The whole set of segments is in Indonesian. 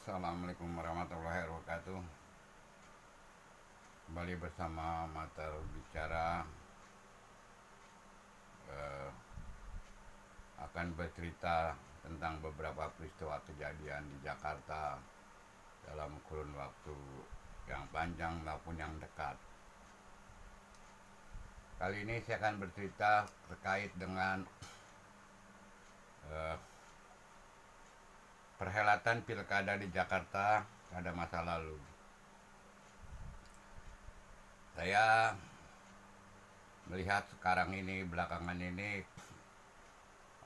Assalamualaikum warahmatullahi wabarakatuh. Kembali bersama Mater Bicara, eh, akan bercerita tentang beberapa peristiwa kejadian di Jakarta dalam kurun waktu yang panjang maupun yang dekat. Kali ini saya akan bercerita terkait dengan eh, perhelatan pilkada di Jakarta pada masa lalu. Saya melihat sekarang ini, belakangan ini,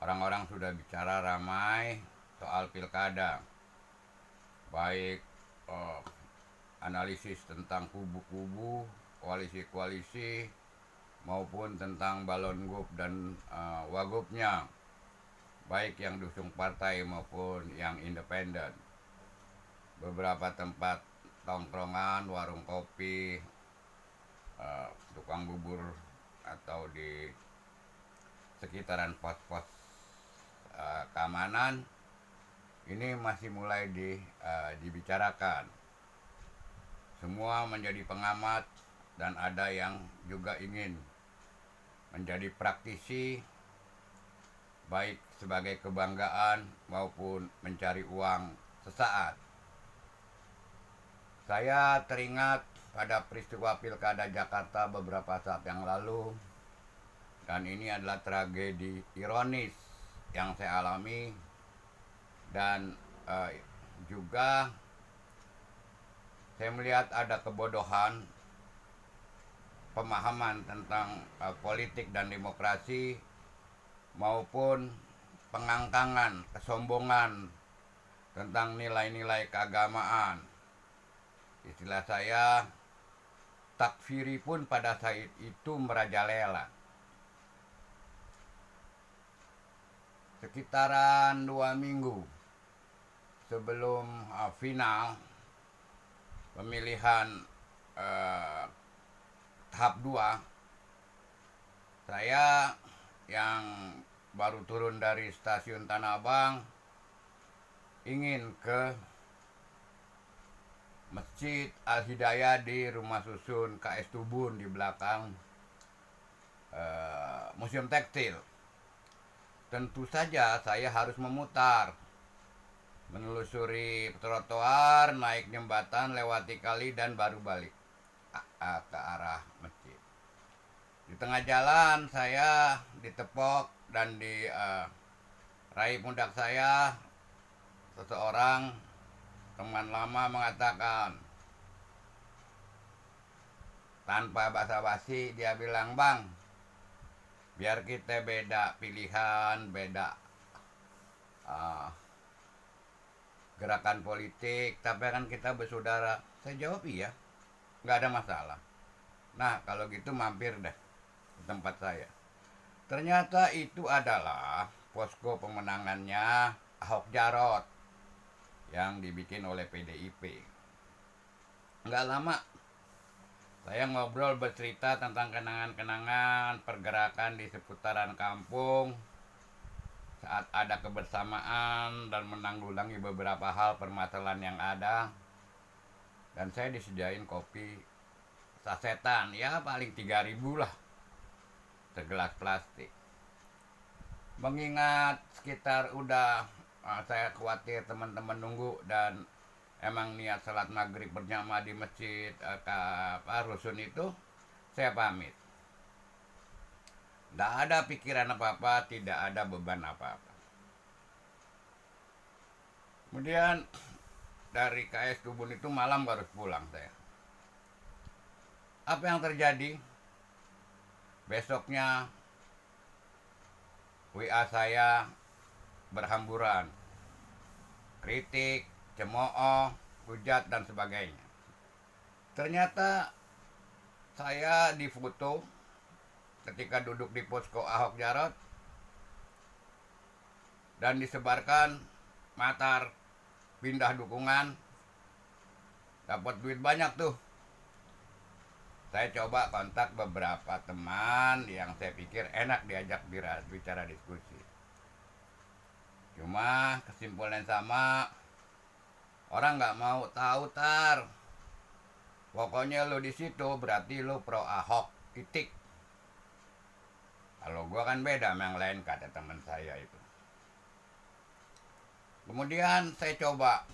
orang-orang sudah bicara ramai soal pilkada, baik analisis tentang kubu-kubu, koalisi-koalisi, maupun tentang balon gub dan wagubnya, baik yang dusung partai maupun yang independen. Beberapa tempat tongkrongan, warung kopi, tukang bubur, atau di sekitaran pos-pos keamanan ini masih mulai dibicarakan. Semua menjadi pengamat dan ada yang juga ingin menjadi praktisi, baik sebagai kebanggaan maupun mencari uang sesaat. Saya teringat pada peristiwa pilkada Jakarta beberapa saat yang lalu, dan ini adalah tragedi ironis yang saya alami, dan juga saya melihat ada kebodohan pemahaman tentang politik dan demokrasi, maupun pengangkangan, kesombongan tentang nilai-nilai keagamaan. Istilah saya, takfiri pun pada saat itu merajalela. Sekitaran 2 minggu sebelum final pemilihan tahap 2, saya yang baru turun dari stasiun Tanah Abang ingin ke Masjid Al-Hidayah di Rumah Susun KS Tubun di belakang Museum Tekstil. Tentu saja saya harus memutar, menelusuri trotoar, naik jembatan, lewati kali, dan baru balik ke arah masjid. Di tengah jalan saya ditepok dan di raih pundak saya seseorang teman lama mengatakan, tanpa basa-basi dia bilang, "Bang, biar kita beda pilihan, beda gerakan politik, tapi kan kita bersaudara." Saya jawab, "Iya, nggak ada masalah. Nah, kalau gitu mampir deh ke tempat saya." Ternyata itu adalah posko pemenangannya Ahok Jarot yang dibikin oleh PDIP. Nggak lama saya ngobrol, bercerita tentang kenangan-kenangan pergerakan di seputaran kampung saat ada kebersamaan dan menanggulangi beberapa hal permasalahan yang ada. Dan saya disediain kopi sasetan, ya paling 3.000 lah, segelas plastik. Mengingat sekitar udah saya khawatir teman-teman nunggu, dan emang niat salat maghrib berjamaah di masjid rusun itu, saya pamit. Tidak ada pikiran apa-apa, tidak ada beban apa-apa. Kemudian dari KS Tubun itu malam harus pulang saya. Apa yang terjadi? Besoknya WA saya berhamburan, kritik, cemooh, hujat, dan sebagainya. Ternyata saya difoto ketika duduk di posko Ahok Jarot dan disebarkan matar pindah dukungan, dapat duit banyak tuh. Saya coba kontak beberapa teman yang saya pikir enak diajak bicara diskusi. Cuma kesimpulan sama, Orang nggak mau tahu tar. Pokoknya lo di situ berarti lo pro Ahok, titik. Kalau gua kan beda sama yang lain, kata teman saya itu. Kemudian saya coba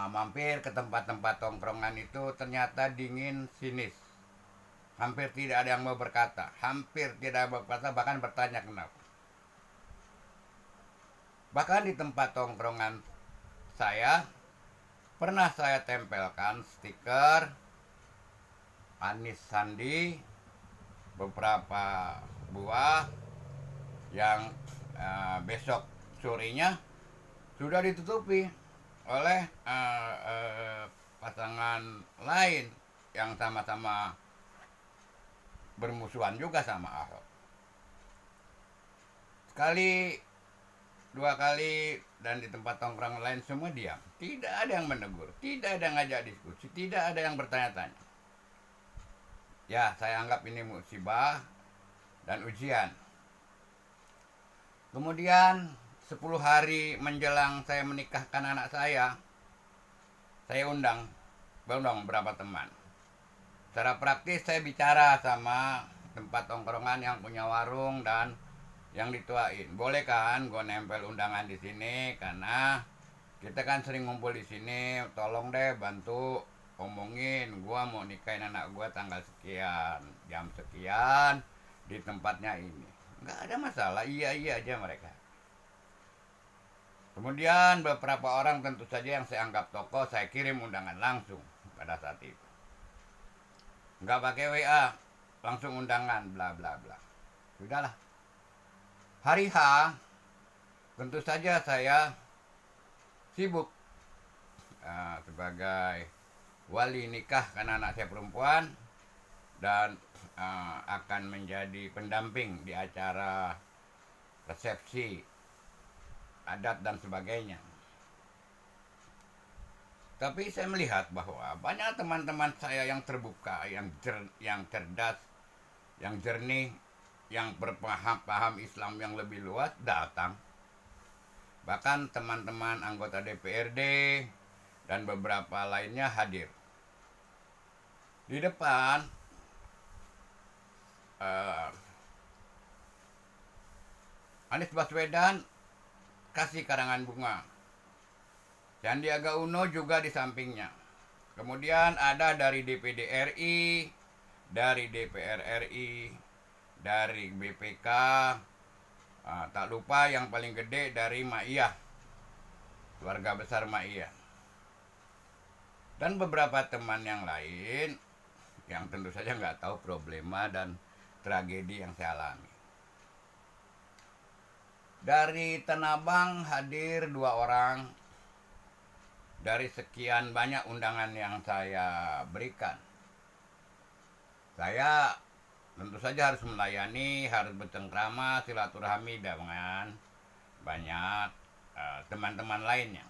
mampir ke tempat-tempat tongkrongan itu, ternyata dingin, sinis. Hampir tidak ada yang mau berkata, bahkan bertanya kenapa. Bahkan di tempat tongkrongan saya pernah saya tempelkan stiker Anies Sandi beberapa buah yang besok sorenya sudah ditutupi oleh pasangan lain yang sama-sama bermusuhan juga sama Ahok. Sekali, dua kali, dan di tempat tongkrong lain semua diam. Tidak ada yang menegur, tidak ada yang ngajak diskusi, tidak ada yang bertanya-tanya. Ya, saya anggap ini musibah dan ujian. Kemudian 10 hari menjelang saya menikahkan anak saya undang beberapa teman. Secara praktis saya bicara sama tempat tongkrongan yang punya warung dan yang dituain. Boleh kan gue nempel undangan di sini, karena kita kan sering ngumpul di sini. Tolong deh bantu omongin, gue mau nikahin anak gue tanggal sekian, jam sekian, di tempatnya ini. Nggak ada masalah, iya aja mereka. Kemudian beberapa orang tentu saja yang saya anggap tokoh, saya kirim undangan langsung pada saat itu. Nggak pakai WA, langsung undangan, bla bla bla. Sudahlah. Hari H, tentu saja saya sibuk sebagai wali nikah karena anak saya perempuan, dan akan menjadi pendamping di acara resepsi adat dan sebagainya. Tapi saya melihat bahwa banyak teman-teman saya yang terbuka, yang cerdas, yang jernih, yang berpaham Islam yang lebih luas datang. Bahkan teman-teman anggota DPRD dan beberapa lainnya hadir. Di depan Anies Baswedan kasih karangan bunga. Sandiaga Uno juga di sampingnya. Kemudian ada dari DPD RI, dari DPR RI, dari BPK, tak lupa yang paling gede dari Ma'iyah, keluarga besar Ma'iyah. Dan beberapa teman yang lain yang tentu saja nggak tahu problema dan tragedi yang saya alami. Dari Tanah Abang hadir 2 orang dari sekian banyak undangan yang saya berikan. Saya tentu saja harus melayani, harus bercengkrama, silaturahmi dengan banyak teman-teman lainnya.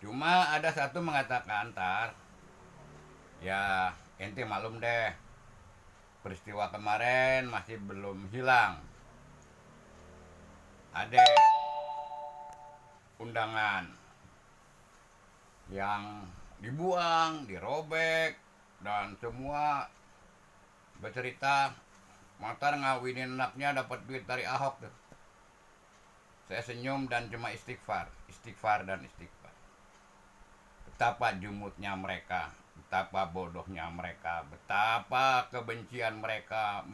Cuma ada satu mengatakan, "Tar, ya ente maklum deh, peristiwa kemarin masih belum hilang. Ada undangan yang dibuang, dirobek, dan semua bercerita Matar ngawinin anaknya dapat duit dari Ahok tuh." Saya senyum dan cuma istighfar dan istighfar. Betapa jumutnya mereka, betapa bodohnya mereka, betapa kebencian mereka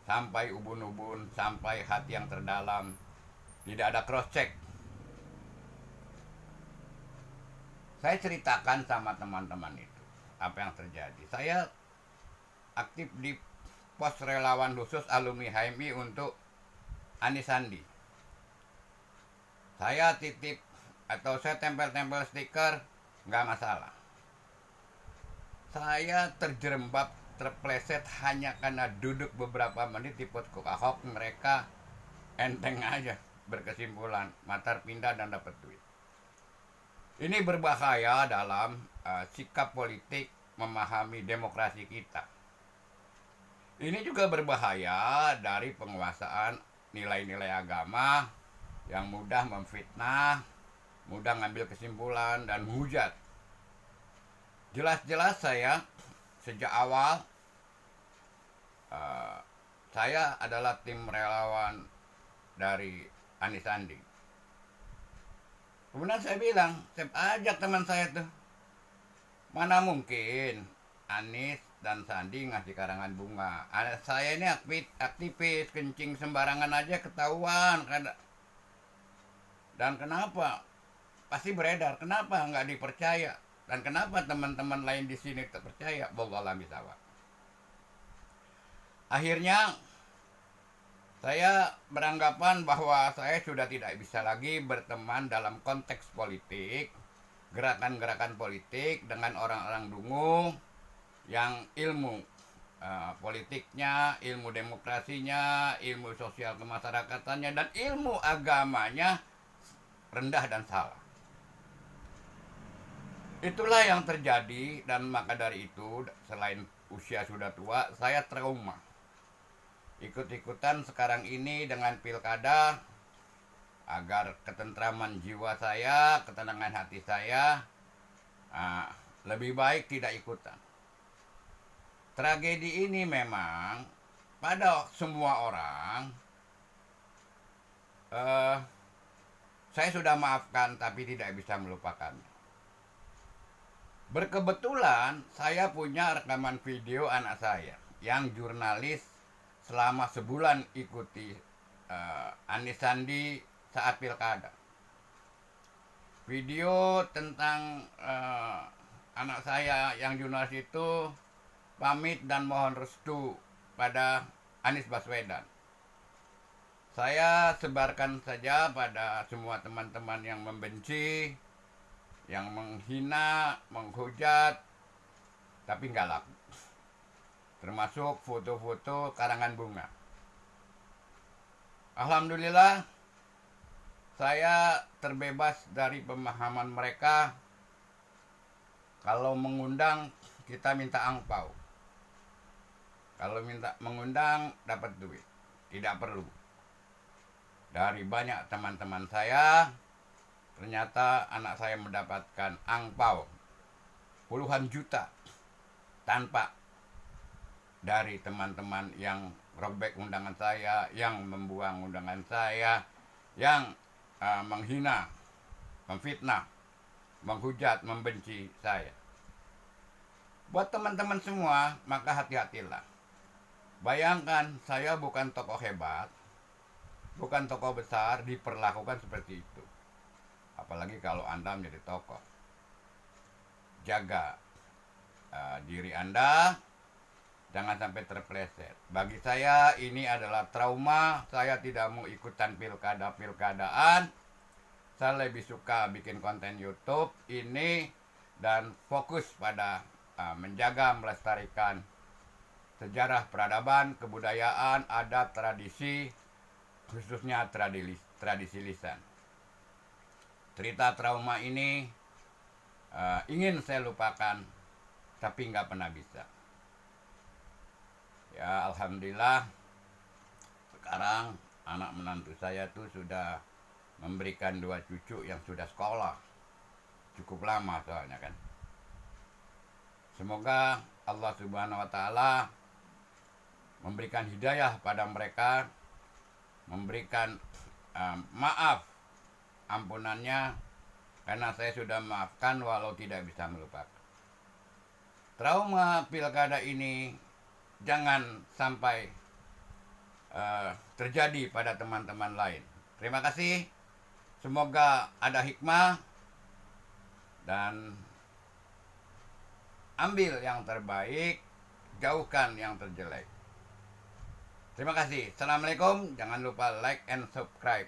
sampai ubun-ubun, sampai hati yang terdalam. Tidak ada cross check. Saya ceritakan sama teman-teman itu apa yang terjadi. Saya aktif di pos relawan khusus alumni HMI untuk Anies Sandi. Saya titip atau saya tempel-tempel stiker, nggak masalah. Saya terjerembab, terpleset hanya karena duduk beberapa menit di posko Ahok. Mereka enteng aja berkesimpulan, Matar pindah dan dapat duit. Ini berbahaya dalam sikap politik memahami demokrasi kita. Ini juga berbahaya dari penguasaan nilai-nilai agama yang mudah memfitnah, mudah ngambil kesimpulan dan menghujat. Jelas-jelas saya sejak awal saya adalah tim relawan dari Anies Sandi. Kemudian saya bilang, saya ajak teman saya tuh, mana mungkin Anies dan Sandi ngasih karangan bunga. Saya ini aktivis, kencing sembarangan aja ketahuan. Dan kenapa? Pasti beredar. Kenapa nggak dipercaya? Dan kenapa teman-teman lain di sini tak percaya? Wallahu bisawab. Akhirnya saya beranggapan bahwa saya sudah tidak bisa lagi berteman dalam konteks politik, gerakan-gerakan politik dengan orang-orang dungu yang ilmu politiknya, ilmu demokrasinya, ilmu sosial kemasyarakatannya, dan ilmu agamanya rendah dan salah. Itulah yang terjadi, dan maka dari itu selain usia sudah tua, saya trauma. Ikut-ikutan sekarang ini dengan pilkada agar ketentraman jiwa saya, ketenangan hati saya lebih baik tidak ikutan. Tragedi ini memang pada semua orang saya sudah maafkan tapi tidak bisa melupakan. Berkebetulan saya punya rekaman video anak saya yang jurnalis selama sebulan ikuti Anies Sandi saat pilkada. Video tentang anak saya yang jurnalis itu pamit dan mohon restu pada Anies Baswedan. Saya sebarkan saja pada semua teman-teman yang membenci, yang menghina, menghujat, tapi nggak laku. Termasuk foto-foto karangan bunga. Alhamdulillah, saya terbebas dari pemahaman mereka. Kalau mengundang, kita minta angpau. Kalau mengundang, dapat duit. Tidak perlu. Dari banyak teman-teman saya, ternyata anak saya mendapatkan angpau puluhan juta tanpa dari teman-teman yang robek undangan saya, yang membuang undangan saya, yang menghina, memfitnah, menghujat, membenci saya. Buat teman-teman semua, maka hati-hatilah. Bayangkan, saya bukan tokoh hebat, bukan tokoh besar, diperlakukan seperti itu. Apalagi kalau Anda menjadi tokoh. Jaga diri Anda, jangan sampai terpeleset. Bagi saya ini adalah trauma. Saya tidak mau ikutan pilkadaan. Saya lebih suka bikin konten YouTube ini dan fokus pada menjaga, melestarikan sejarah peradaban, kebudayaan, adat, tradisi, khususnya tradisi lisan. Cerita trauma ini ingin saya lupakan, tapi nggak pernah bisa. Ya alhamdulillah, sekarang anak menantu saya tuh sudah memberikan 2 cucu yang sudah sekolah. Cukup lama soalnya kan. Semoga Allah Subhanahu wa Ta'ala memberikan hidayah pada mereka, memberikan maaf, ampunannya, karena saya sudah maafkan walau tidak bisa melupakan. Trauma pilkada ini jangan sampai terjadi pada teman-teman lain. Terima kasih. Semoga ada hikmah dan ambil yang terbaik, jauhkan yang terjelek. Terima kasih. Assalamualaikum. Jangan lupa like and subscribe.